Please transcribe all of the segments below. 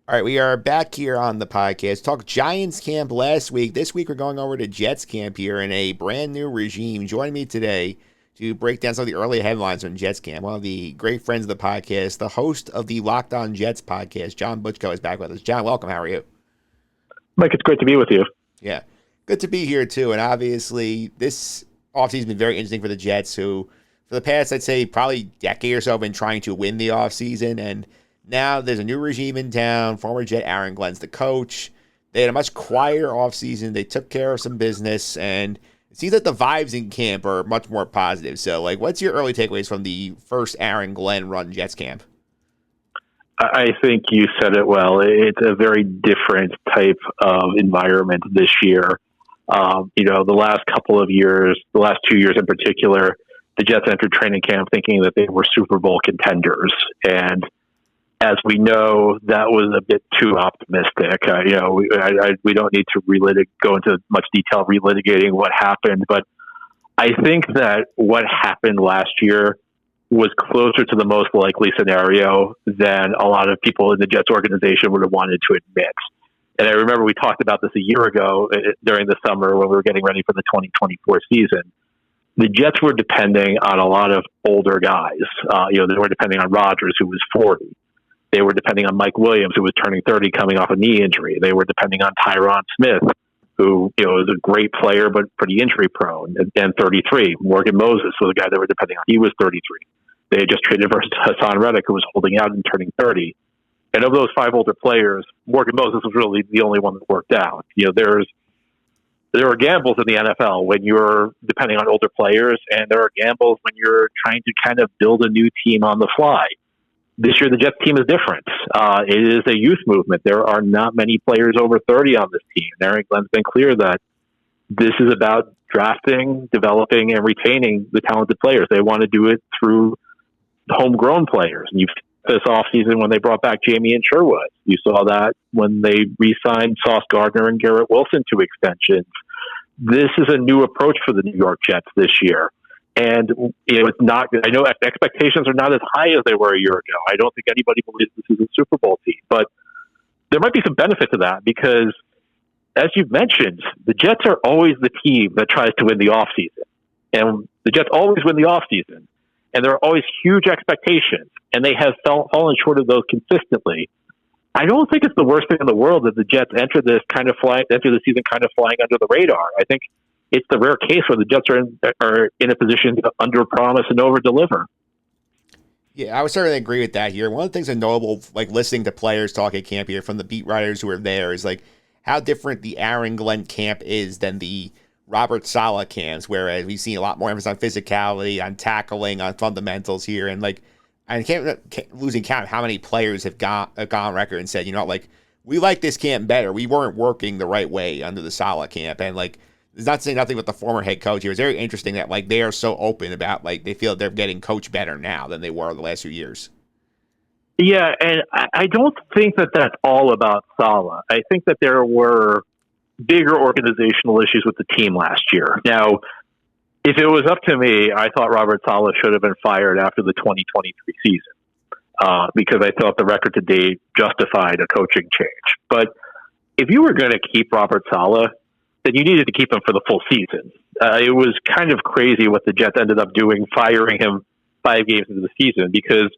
All right, we are back here on the podcast. Talk Giants camp last week. This week we're going over to Jets camp here in a brand new regime. Joining me today to break down some of the early headlines on Jets camp, one of the great friends of the podcast, the host of the Locked On Jets podcast, John Butchko, is back with us. John, welcome. How are you? Mike, it's great to be with you. Yeah, good to be here too. And obviously, this offseason has been very interesting for the Jets, who for the past, I'd say, probably decade or so, have been trying to win the offseason. And now there's a new regime in town. Former Jet Aaron Glenn's the coach. They had a much quieter offseason. They took care of some business, and it seems like the vibes in camp are much more positive. So, what's your early takeaways from the first Aaron Glenn run Jets camp? I think you said it well. It's a very different type of environment this year. The last couple of years, the last 2 years in particular, the Jets entered training camp thinking that they were Super Bowl contenders, and as we know, that was a bit too optimistic. We don't need to go into much detail relitigating what happened, but I think that what happened last year was closer to the most likely scenario than a lot of people in the Jets organization would have wanted to admit. And I remember we talked about this a year ago during the summer when we were getting ready for the 2024 season. The Jets were depending on a lot of older guys. They were depending on Rodgers, who was 40. They were depending on Mike Williams, who was turning 30 coming off a knee injury. They were depending on Tyron Smith, who is a great player but pretty injury prone, and 33. Morgan Moses was the guy they were depending on. He was 33. They had just traded for Hassan Reddick, who was holding out and turning 30. And of those five older players, Morgan Moses was really the only one that worked out. There are gambles in the NFL when you're depending on older players, and there are gambles when you're trying to kind of build a new team on the fly. This year, the Jets team is different. It is a youth movement. There are not many players over 30 on this team. Aaron Glenn's been clear that this is about drafting, developing, and retaining the talented players. They want to do it through homegrown players. And you've seen this offseason when they brought back Jamie and Sherwood. You saw that when they re-signed Sauce Gardner and Garrett Wilson to extensions. This is a new approach for the New York Jets this year. And it's not. I know expectations are not as high as they were a year ago. I don't think anybody believes this is a Super Bowl team, but there might be some benefit to that because, as you've mentioned, the Jets are always the team that tries to win the offseason. And the Jets always win the offseason. And there are always huge expectations, and they have fallen short of those consistently. I don't think it's the worst thing in the world that the Jets enter the season kind of flying under the radar. I think it's the rare case where the Jets are in a position to under-promise and over-deliver. Yeah, I would certainly agree with that here. One of the things that's notable, listening to players talk at camp here from the beat writers who are there, is how different the Aaron Glenn camp is than the Robert Saleh camps, whereas we've seen a lot more emphasis on physicality, on tackling, on fundamentals here, and I can't losing count of how many players have gone on record and said, we like this camp better. We weren't working the right way under the Saleh camp, and it's not saying nothing with the former head coach here. It's very interesting that they are so open about they feel they're getting coached better now than they were the last few years. Yeah, and I don't think that that's all about Saleh. I think that there were bigger organizational issues with the team last year. Now, if it was up to me, I thought Robert Saleh should have been fired after the 2023 season because I thought the record to date justified a coaching change. But if you were going to keep Robert Saleh, then you needed to keep him for the full season. It was kind of crazy what the Jets ended up doing, firing him 5 games into the season, because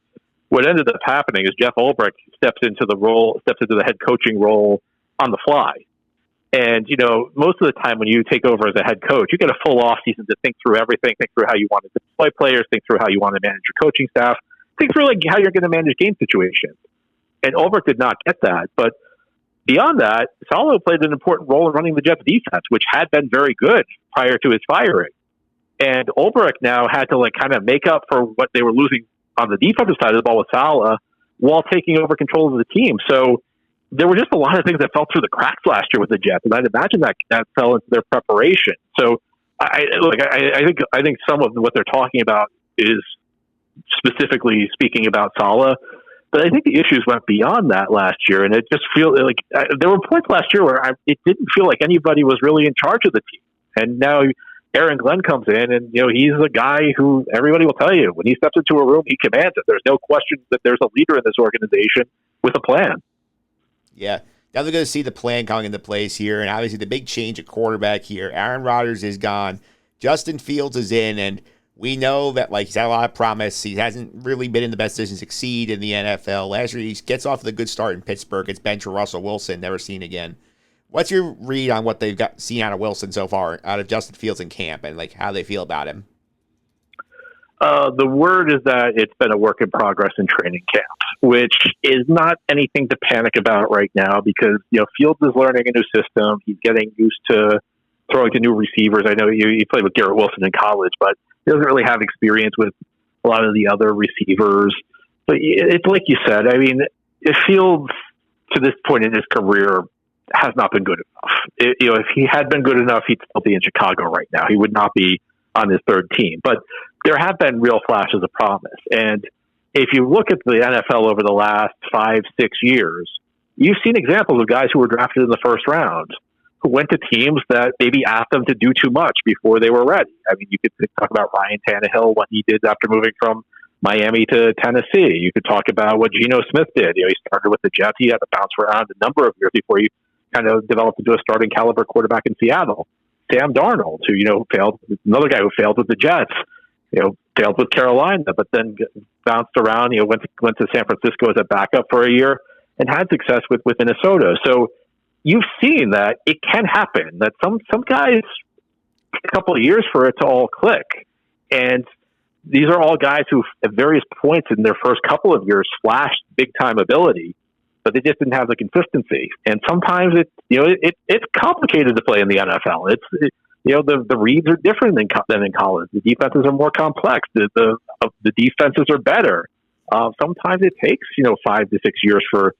what ended up happening is Jeff Ulbrich steps into the head coaching role on the fly. And, most of the time when you take over as a head coach, you get a full off season to think through everything, think through how you want to deploy players, think through how you want to manage your coaching staff, think through how you're going to manage game situations. And Ulbrich did not get that. But beyond that, Saleh played an important role in running the Jets defense, which had been very good prior to his firing. And Ulbrich now had to kind of make up for what they were losing on the defensive side of the ball with Saleh while taking over control of the team. So there were just a lot of things that fell through the cracks last year with the Jets, and I'd imagine that fell into their preparation. So I think some of what they're talking about is specifically speaking about Saleh, but I think the issues went beyond that last year, and it just feels there were points last year where it didn't feel like anybody was really in charge of the team, and now Aaron Glenn comes in, and he's a guy who everybody will tell you when he steps into a room, he commands it. There's no question that there's a leader in this organization with a plan. Yeah. Definitely going to see the plan coming into place here. And obviously the big change at quarterback here. Aaron Rodgers is gone. Justin Fields is in. And we know that like he's had a lot of promise. He hasn't really been in the best position to succeed in the NFL. Last year he gets off to a good start in Pittsburgh. It's bench for Russell Wilson, never seen again. What's your read on what they've got seen out of Wilson so far, out of Justin Fields in camp, and like how they feel about him? The word is that it's been a work in progress in training camp, which is not anything to panic about right now because, Fields is learning a new system. He's getting used to throwing to new receivers. I know he played with Garrett Wilson in college, but he doesn't really have experience with a lot of the other receivers. But it's like you said, I mean, if Fields to this point in his career has not been good enough. If he had been good enough, he'd still be in Chicago right now. He would not be on his third team. But there have been real flashes of promise. And if you look at the NFL over the last 5-6 years, you've seen examples of guys who were drafted in the first round who went to teams that maybe asked them to do too much before they were ready. I mean, you could talk about Ryan Tannehill, what he did after moving from Miami to Tennessee. You could talk about what Geno Smith did. He started with the Jets. He had to bounce around a number of years before he kind of developed into a starting caliber quarterback in Seattle. Sam Darnold, who, failed, another guy who failed with the Jets, failed with Carolina, but then bounced around, went to San Francisco as a backup for a year and had success with Minnesota. So you've seen that it can happen, that some guys take a couple of years for it to all click. And these are all guys who at various points in their first couple of years flashed big time ability, but they just didn't have the consistency. And sometimes it's complicated to play in the NFL. The reads are different than in college. The defenses are more complex. The defenses are better. Sometimes it takes 5 to 6 years for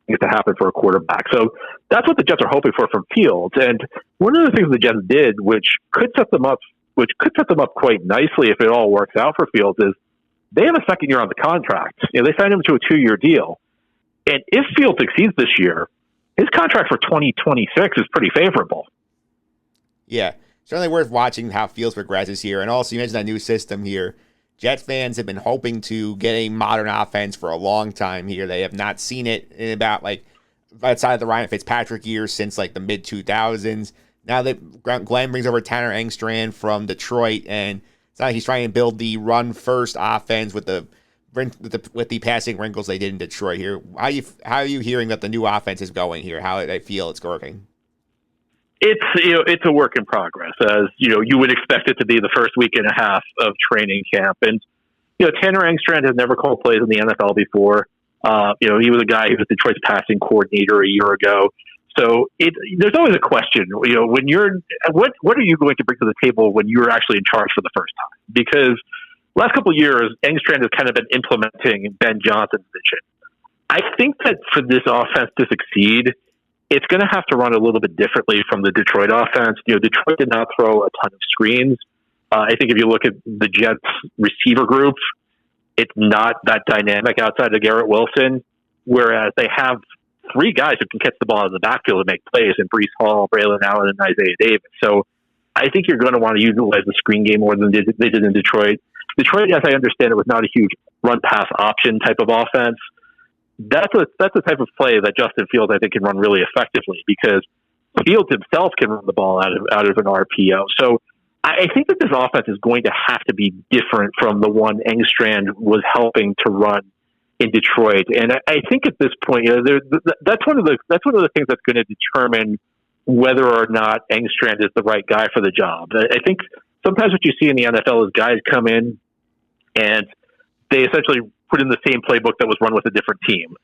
things to happen for a quarterback. So that's what the Jets are hoping for from Fields. And one of the things the Jets did, which could set them up quite nicely if it all works out for Fields, is they have a second year on the contract. They signed him to a 2-year deal. And if Fields succeeds this year, his contract for 2026 is pretty favorable. Yeah, certainly worth watching how Fields progresses here. And also, you mentioned that new system here. Jet fans have been hoping to get a modern offense for a long time here. They have not seen it in about, outside of the Ryan Fitzpatrick years since, the mid-2000s. Now that Glenn brings over Tanner Engstrand from Detroit, and it's not like he's trying to build the run-first offense with the passing wrinkles they did in Detroit here. How are you hearing that the new offense is going here? How they feel it's working? It's a work in progress, as you would expect it to be the first week and a half of training camp. And Tanner Engstrand has never called plays in the NFL before. He was a guy who was Detroit's passing coordinator a year ago. So there's always a question. When what are you going to bring to the table when you're actually in charge for the first time? Because last couple of years, Engstrand has kind of been implementing Ben Johnson's vision. I think that for this offense to succeed, it's going to have to run a little bit differently from the Detroit offense. Detroit did not throw a ton of screens. I think if you look at the Jets receiver group, it's not that dynamic outside of Garrett Wilson, whereas they have 3 guys who can catch the ball out of the backfield and make plays in Breece Hall, Braylon Allen, and Isaiah Davis. So I think you're going to want to utilize the screen game more than they did in Detroit. Detroit, as I understand it, was not a huge run-pass option type of offense. That's the type of play that Justin Fields, I think, can run really effectively because Fields himself can run the ball out of an RPO. So I think that this offense is going to have to be different from the one Engstrand was helping to run in Detroit. And I think at this point, that's one of the things that's going to determine whether or not Engstrand is the right guy for the job. I think sometimes what you see in the NFL is guys come in and they essentially put in the same playbook that was run with a different team.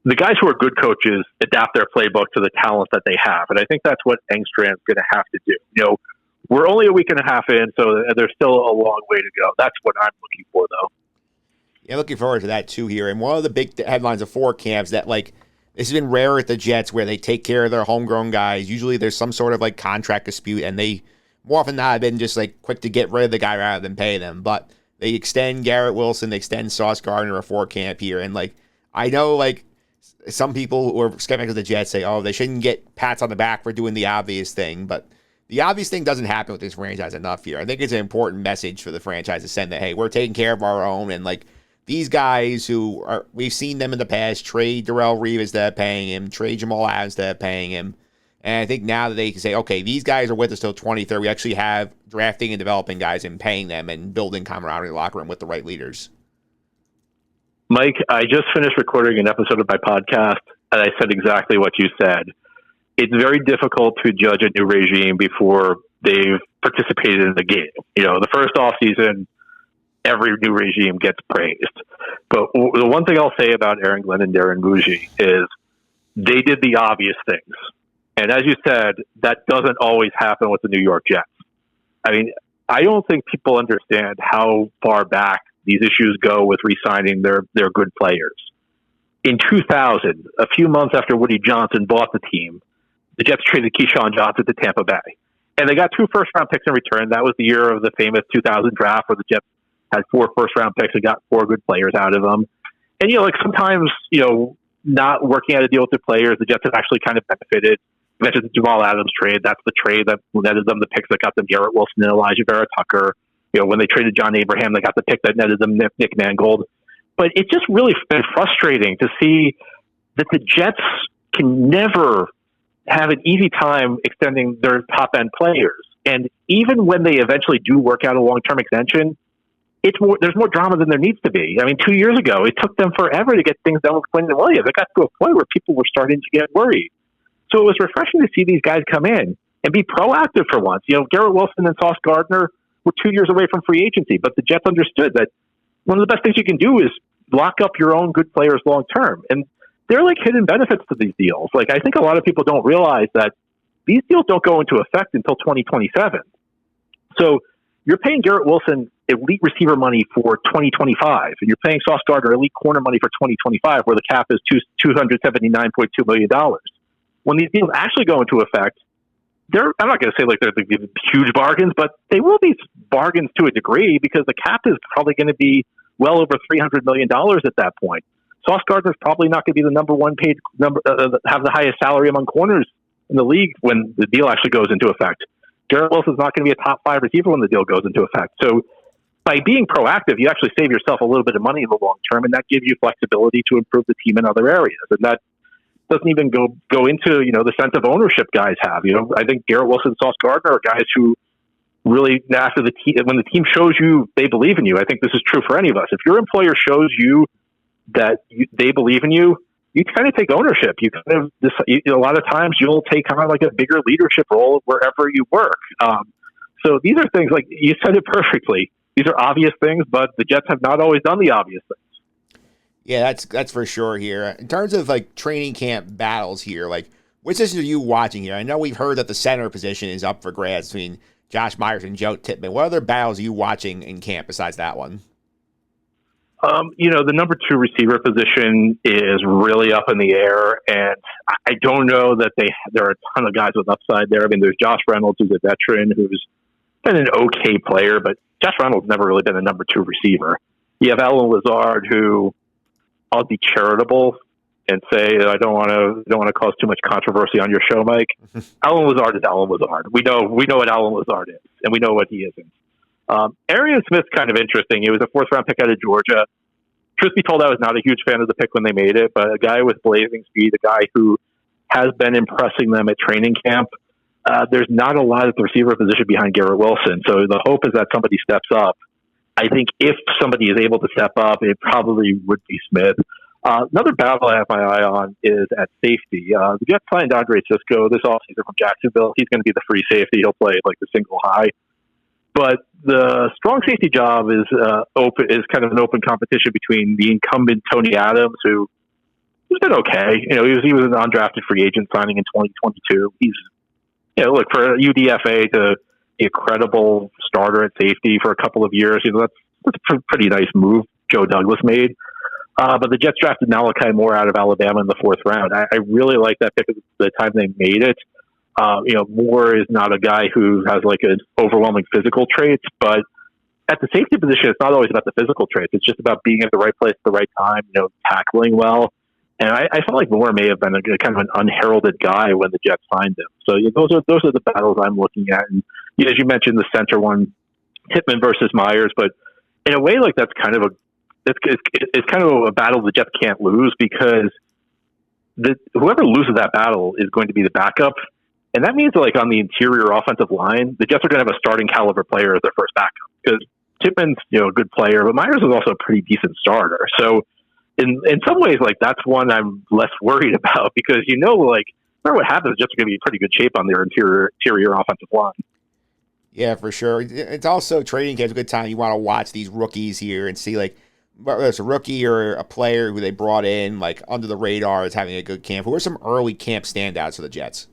The guys who are good coaches adapt their playbook to the talent that they have. And I think that's what Engstrand's going to have to do. We're only a week and a half in, so there's still a long way to go. That's what I'm looking for, though. Yeah, looking forward to that, too, here. And one of the big headlines of 4 camps that, this has been rare at the Jets where they take care of their homegrown guys. Usually there's some sort of, contract dispute, and they more often than not have been just, quick to get rid of the guy rather than pay them. But they extend Garrett Wilson, they extend Sauce Gardner a 4 camp here. And, I know, some people who are skeptical of the Jets say, oh, they shouldn't get pats on the back for doing the obvious thing. But the obvious thing doesn't happen with this franchise enough here. I think it's an important message for the franchise to send that, hey, we're taking care of our own. And, these guys who are, we've seen them in the past, trade Darrelle Revis instead of paying him, trade Jamal Adams instead of paying him. And I think now that they can say, okay, these guys are with us till 2030, we actually have drafting and developing guys and paying them and building camaraderie in the locker room with the right leaders. Mike, I just finished recording an episode of my podcast, and I said exactly what you said. It's very difficult to judge a new regime before they've participated in the game. The first offseason, every new regime gets praised. But the one thing I'll say about Aaron Glenn and Darren Bougie is they did the obvious things. And as you said, that doesn't always happen with the New York Jets. I mean, I don't think people understand how far back these issues go with re-signing their good players. In 2000, a few months after Woody Johnson bought the team, the Jets traded Keyshawn Johnson to Tampa Bay. And they got 2 first-round picks in return. That was the year of the famous 2000 draft where the Jets had 4 first-round picks and got 4 good players out of them. And, sometimes, not working out a deal with the players, the Jets have actually kind of benefited. You mentioned the Jamal Adams trade. That's the trade that netted them the picks that got them Garrett Wilson and Elijah Vera Tucker. When they traded John Abraham, they got the pick that netted them Nick Mangold. But it's just really been frustrating to see that the Jets can never have an easy time extending their top-end players. And even when they eventually do work out a long-term extension, there's more drama than there needs to be. I mean, 2 years ago, it took them forever to get things done with Quentin Williams. It got to a point where people were starting to get worried. So it was refreshing to see these guys come in and be proactive for once. Garrett Wilson and Sauce Gardner were 2 years away from free agency, but the Jets understood that one of the best things you can do is lock up your own good players long-term. And they're like hidden benefits to these deals. Like, I think a lot of people don't realize that these deals don't go into effect until 2027. So you're paying Garrett Wilson elite receiver money for 2025, and you're paying Sauce Gardner elite corner money for 2025, where the cap is $279.2 million. When these deals actually go into effect, I'm not going to say like they're huge bargains, but they will be bargains to a degree because the cap is probably going to be well over $300 million at that point. Sauce Gardner's probably not going to be the number one paid have the highest salary among corners in the league when the deal actually goes into effect. Garrett Wilson's not going to be a top 5 receiver when the deal goes into effect. So by being proactive, you actually save yourself a little bit of money in the long term, and that gives you flexibility to improve the team in other areas. And that doesn't even go into, the sense of ownership guys have. I think Garrett Wilson and Sauce Gardner are guys who really, after when the team shows you they believe in you, I think this is true for any of us. If your employer shows you that they believe in you, you kind of take ownership. You kind of, a lot of times you'll take kind of like a bigger leadership role wherever you work. So these are things, like you said it perfectly. These are obvious things, but the Jets have not always done the obvious things. Yeah, that's for sure here. In terms of like training camp battles here, like which positions are you watching here? I know we've heard that the center position is up for grabs between Josh Myers and Joe Tippmann. What other battles are you watching in camp besides that one? The number 2 receiver position is really up in the air, and I don't know that there are a ton of guys with upside there. I mean, there's Josh Reynolds, who's a veteran, who's been an okay player, but Josh Reynolds never really been a number 2 receiver. You have Allen Lazard, who I'll be charitable and say I don't want to cause too much controversy on your show, Mike. Allen Lazard is Allen Lazard. We know what Allen Lazard is, and we know what he isn't. Arian Smith's kind of interesting. He was a 4th-round pick out of Georgia. Truth be told, I was not a huge fan of the pick when they made it, but a guy with blazing speed, a guy who has been impressing them at training camp. There's not a lot at the receiver position behind Garrett Wilson, so the hope is that somebody steps up. I think if somebody is able to step up, it probably would be Smith. Another battle I have my eye on is at safety. The Jets signed Andre Cisco this offseason from Jacksonville. He's going to be the free safety. He'll play like the single high. But the strong safety job is kind of an open competition between the incumbent Tony Adams, who's been okay. He was an undrafted free agent signing in 2022. He's for a UDFA to be a credible starter at safety for a couple of years, that's a pretty nice move Joe Douglas made. But the Jets drafted Malachi Moore out of Alabama in the 4th round. I really like that pick at the time they made it. Moore is not a guy who has like an overwhelming physical traits, but at the safety position, it's not always about the physical traits. It's just about being at the right place at the right time, tackling well. And I felt like Moore may have been a kind of an unheralded guy when the Jets signed him. So those are the battles I'm looking at. And as you mentioned, the center one, Tippmann versus Myers, but in a way, like that's kind of it's kind of a battle the Jets can't lose because whoever loses that battle is going to be the backup. And that means like on the interior offensive line, the Jets are going to have a starting caliber player as their first backup because Tippmann's, a good player, but Myers is also a pretty decent starter. So in some ways, like that's one I'm less worried about because, like no matter what happens, the Jets are going to be in pretty good shape on their interior offensive line. Yeah, for sure. It's also training camp's a good time. You want to watch these rookies here and see like whether it's a rookie or a player who they brought in like under the radar is having a good camp. Who are some early camp standouts for the Jets?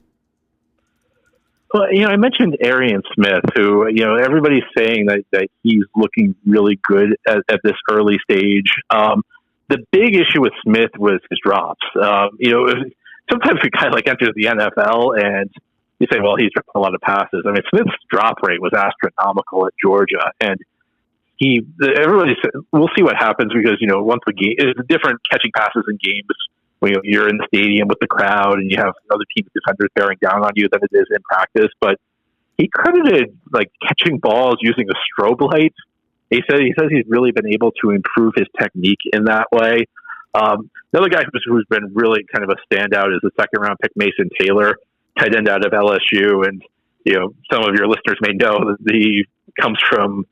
Well, I mentioned Arian Smith, who, everybody's saying that he's looking really good at this early stage. The big issue with Smith was his drops. Sometimes a guy like enters the NFL and you say, well, he's dropped a lot of passes. I mean, Smith's drop rate was astronomical at Georgia, and everybody said, we'll see what happens because, once the game, it's different catching passes in games when you're in the stadium with the crowd and you have other team defenders bearing down on you than it is in practice. But he credited like catching balls using a strobe light. He says he's really been able to improve his technique in that way. Another guy who's been really kind of a standout is the second round pick Mason Taylor, tight end out of LSU. And, some of your listeners may know that he comes from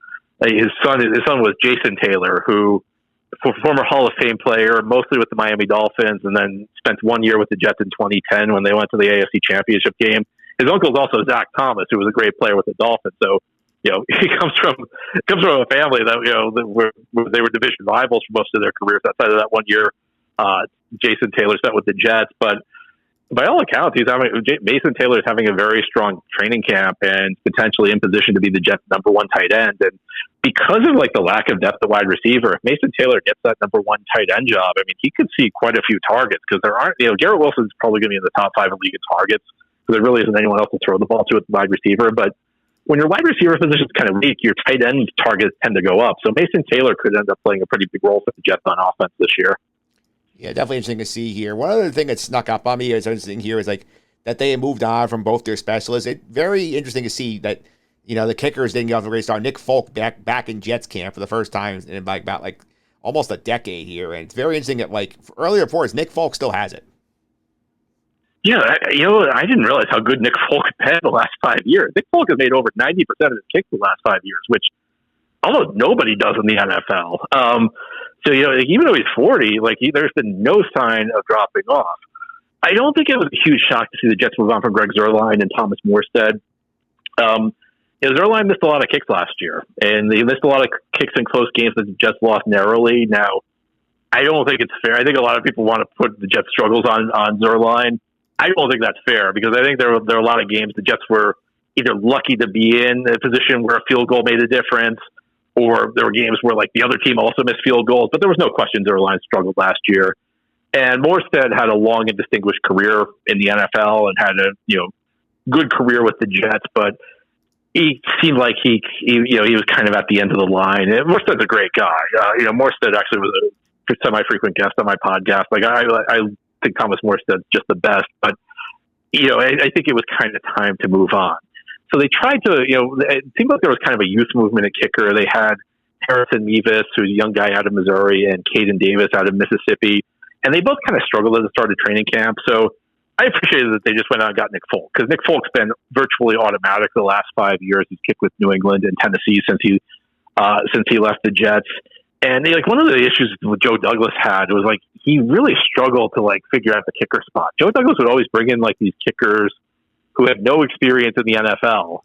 his son was Jason Taylor, who former Hall of Fame player, mostly with the Miami Dolphins, and then spent 1 year with the Jets in 2010 when they went to the AFC Championship game. His uncle is also Zach Thomas, who was a great player with the Dolphins. So, he comes from a family that they were division rivals for most of their careers outside of that 1 year. Jason Taylor spent with the Jets, but by all accounts, Mason Taylor is having a very strong training camp and potentially in position to be the Jets' number one tight end. And because of like the lack of depth at wide receiver, if Mason Taylor gets that number one tight end job, I mean, he could see quite a few targets because there aren't, Garrett Wilson's probably going to be in the top 5 in league in targets because there really isn't anyone else to throw the ball to at the wide receiver. But when your wide receiver position is kind of weak, your tight end targets tend to go up. So Mason Taylor could end up playing a pretty big role for the Jets on offense this year. Yeah, definitely interesting to see here. One other thing that snuck up on me is interesting here is like that they moved on from both their specialists. It's very interesting to see that the kickers didn't get off the great start. Nick Folk back in Jets camp for the first time in about almost a decade here, and it's very interesting that earlier reports Nick Folk still has it. Yeah, I didn't realize how good Nick Folk had the last 5 years. Nick Folk has made over 90% of his kicks the last 5 years, which almost nobody does in the NFL. So, even though he's 40, there's been no sign of dropping off. I don't think it was a huge shock to see the Jets move on from Greg Zuerlein and Thomas Morstead. Zuerlein missed a lot of kicks last year, and he missed a lot of kicks in close games that the Jets lost narrowly. Now, I don't think it's fair. I think a lot of people want to put the Jets' struggles on Zuerlein. I don't think that's fair because I think there are a lot of games the Jets were either lucky to be in a position where a field goal made a difference, or there were games where the other team also missed field goals, but there was no question Zuerlein struggled last year. And Morstead had a long and distinguished career in the NFL and had a good career with the Jets, but he seemed like he was kind of at the end of the line. And Morstead's a great guy. Morstead actually was a semi-frequent guest on my podcast. I think Thomas Morstead's just the best, but I think it was kind of time to move on. So they tried to, it seemed like there was kind of a youth movement at kicker. They had Harrison Mevis, who's a young guy out of Missouri, and Caden Davis out of Mississippi. And they both kind of struggled at the start of training camp. So I appreciated that they just went out and got Nick Folk, because Nick Folk's been virtually automatic the last 5 years. He's kicked with New England and Tennessee since he left the Jets. And one of the issues Joe Douglas had was he really struggled to figure out the kicker spot. Joe Douglas would always bring in these kickers who had no experience in the NFL,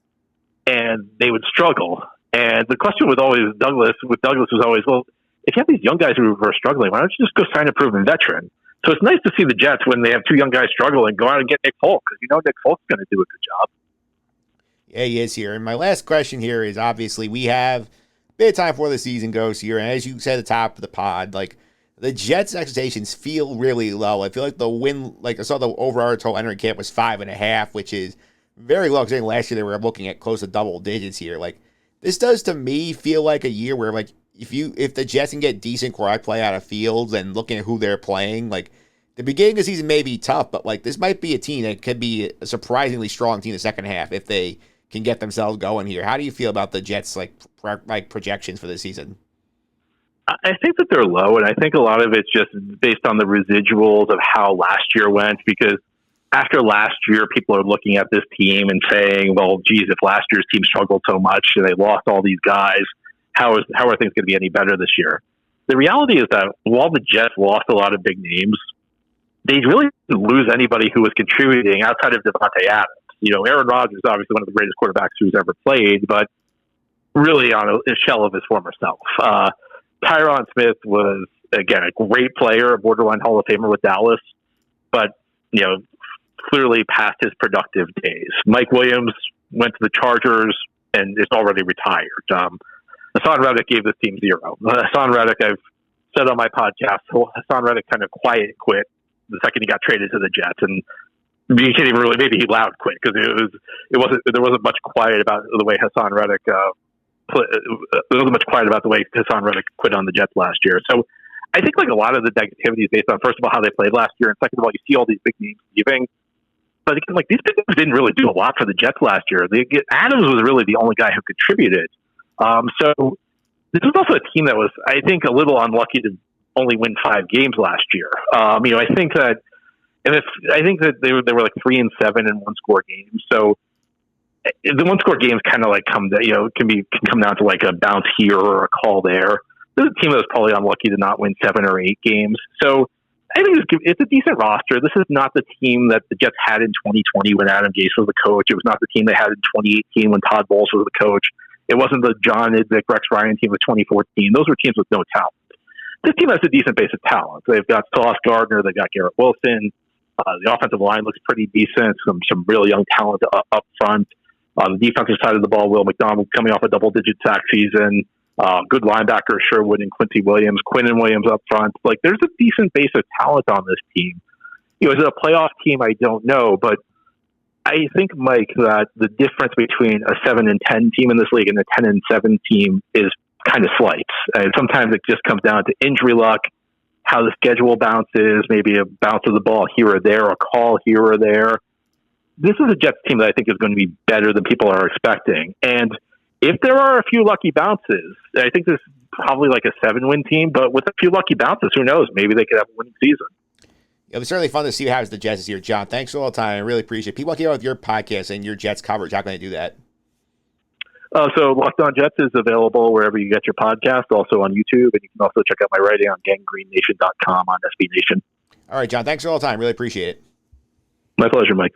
and they would struggle. And the question with Douglas was always, well, if you have these young guys who are struggling, why don't you just go sign a proven veteran? So it's nice to see the Jets, when they have two young guys struggling, go out and get Nick Folk, because Nick Folk's going to do a good job. Yeah, he is here. And my last question here is, obviously, we have a bit of time before the season goes here, and as you said at the top of the pod, the Jets' expectations feel really low. I feel like the win, I saw the over total entering camp was 5.5, which is very low, because last year they were looking at close to double digits here. This does to me feel like a year where if the Jets can get decent quarterback play out of Fields, and looking at who they're playing, the beginning of the season may be tough, but this might be a team that could be a surprisingly strong team in the second half if they can get themselves going here. How do you feel about the Jets projections for this season? I think that they're low, and I think a lot of it's just based on the residuals of how last year went, because after last year, people are looking at this team and saying, well, geez, if last year's team struggled so much and they lost all these guys, how are things going to be any better this year? The reality is that while the Jets lost a lot of big names, they really didn't lose anybody who was contributing outside of Devontae Adams. Aaron Rodgers is obviously one of the greatest quarterbacks who's ever played, but really on a shell of his former self. Tyron Smith was, again, a great player, a borderline Hall of Famer with Dallas, but, clearly past his productive days. Mike Williams went to the Chargers and is already retired. Hassan Reddick gave this team 0. Hassan Reddick, I've said on my podcast, Hassan Reddick kind of quiet quit the second he got traded to the Jets, and you can't even really, maybe he loud quit, because there wasn't much quiet about the way Hassan Reddick there wasn't much quiet about the way Hassan Reddick quit on the Jets last year. So I think a lot of the negativity is based on, first of all, how they played last year, and second of all, you see all these big names leaving. But these big names didn't really do a lot for the Jets last year. Adams was really the only guy who contributed. So this was also a team that was, I think, a little unlucky to only win 5 games last year. I think that, they were 3-7 in one-score games. So the one-score games kind of can come down to a bounce here or a call there. This is a team that was probably unlucky to not win 7 or 8 games. So I think it's a decent roster. This is not the team that the Jets had in 2020 when Adam Gase was the coach. It was not the team they had in 2018 when Todd Bowles was the coach. It wasn't the John Idzik, Rex Ryan team of 2014. Those were teams with no talent. This team has a decent base of talent. They've got Sauce Gardner. They've got Garrett Wilson. The offensive line looks pretty decent. Some real young talent up front. On the defensive side of the ball, Will McDonald coming off a double-digit sack season. Good linebacker Sherwood and Quincy Williams. Quinnen Williams up front. There's a decent base of talent on this team. Is it a playoff team? I don't know, but I think, Mike, that the difference between a 7-10 team in this league and a 10-7 team is kind of slight. Sometimes it just comes down to injury luck, how the schedule bounces, maybe a bounce of the ball here or there, a call here or there. This is a Jets team that I think is going to be better than people are expecting. And if there are a few lucky bounces, I think this is probably a 7-win team, but with a few lucky bounces, who knows? Maybe they could have a winning season. It was certainly fun to see how the Jets this year. John, thanks for all the time. I really appreciate it. People keep up with your podcast and your Jets coverage. How can they do that? So Locked On Jets is available wherever you get your podcast, also on YouTube, and you can also check out my writing on gangreennation.com on SB Nation. All right, John, thanks for all the time. Really appreciate it. My pleasure, Mike.